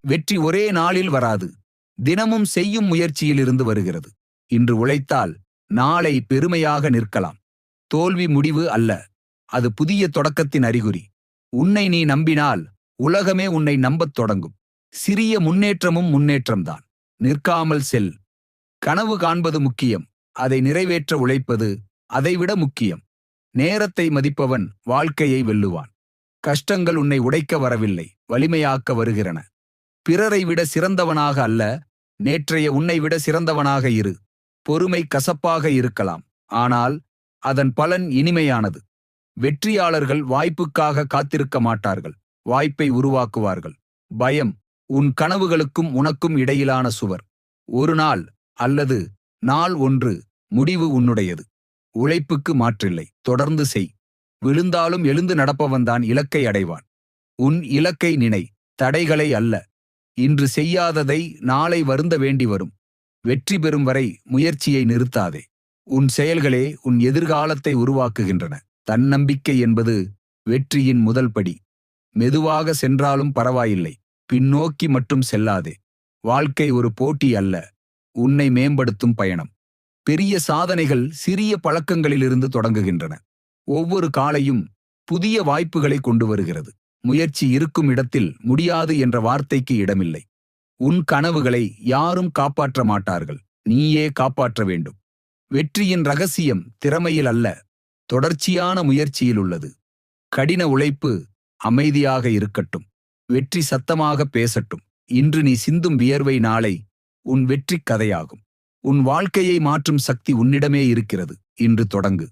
வெற்றி ஒரே நாளில் வராது. தினமும் செய்யும் முயற்சியிலிருந்து வருகிறது. இன்று உழைத்தால் நாளை பெருமையாக நிற்கலாம். தோல்வி முடிவு அல்ல, அது புதிய தொடக்கத்தின் அறிகுறி. உன்னை நீ நம்பினால் உலகமே உன்னை நம்பத் தொடங்கும். சிறிய முன்னேற்றமும் முன்னேற்றம்தான். நிற்காமல் செல். கனவு காண்பது முக்கியம், அதை நிறைவேற்ற உழைப்பது அதைவிட முக்கியம். நேரத்தை மதிப்பவன் வாழ்க்கையை வெல்லுவான். கஷ்டங்கள் உன்னை உடைக்க வரவில்லை, வலிமையாக்க வருகிறன. பிறரை விட சிறந்தவனாக அல்ல, நேற்றைய உன்னை விட சிறந்தவனாக இரு. பொறுமை கசப்பாக இருக்கலாம், ஆனால் அதன் பலன் இனிமையானது. வெற்றியாளர்கள் வாய்ப்புக்காக காத்திருக்க மாட்டார்கள், வாய்ப்பை உருவாக்குவார்கள். பயம் உன் கனவுகளுக்கும் உனக்கும் இடையிலான சுவர். ஒரு நாள் அல்லது நாள் ஒன்று, முடிவு உன்னுடையது. உழைப்புக்கு மாற்றில்லை, தொடர்ந்து செய். விழுந்தாலும் எழுந்து நடப்பவன்தான் இலக்கை அடைவான். உன் இலக்கை நினை, தடைகளை அல்ல. இன்று செய்யாததை நாளை வருந்த வேண்டி வரும். வெற்றி பெறும் வரை முயற்சியை நிறுத்தாதே. உன் செயல்களே உன் எதிர்காலத்தை உருவாக்குகின்றன. தன்னம்பிக்கை என்பது வெற்றியின் முதல் படி. மெதுவாக சென்றாலும் பரவாயில்லை, பின்னோக்கி மட்டும் செல்லாதே. வாழ்க்கை ஒரு போட்டி அல்ல, உன்னை மேம்படுத்தும் பயணம். பெரிய சாதனைகள் சிறிய பழக்கங்களிலிருந்து தொடங்குகின்றன. ஒவ்வொரு காலையும் புதிய வாய்ப்புகளை கொண்டு வருகிறது. முயற்சி இருக்கும் இடத்தில் முடியாது என்ற வார்த்தைக்கு இடமில்லை. உன் கனவுகளை யாரும் காப்பாற்ற மாட்டார்கள், நீயே காப்பாற்ற வேண்டும். வெற்றியின் ரகசியம் திறமையில் அல்ல, தொடர்ச்சியான முயற்சியில் உள்ளது. கடின உழைப்பு அமைதியாக இருக்கட்டும், வெற்றி சத்தமாக பேசட்டும். இன்று நீ சிந்தும் வியர்வை நாளை உன் வெற்றிக் கதையாகும். உன் வாழ்க்கையை மாற்றும் சக்தி உன்னிடமே இருக்கிறது. இன்று தொடங்கு.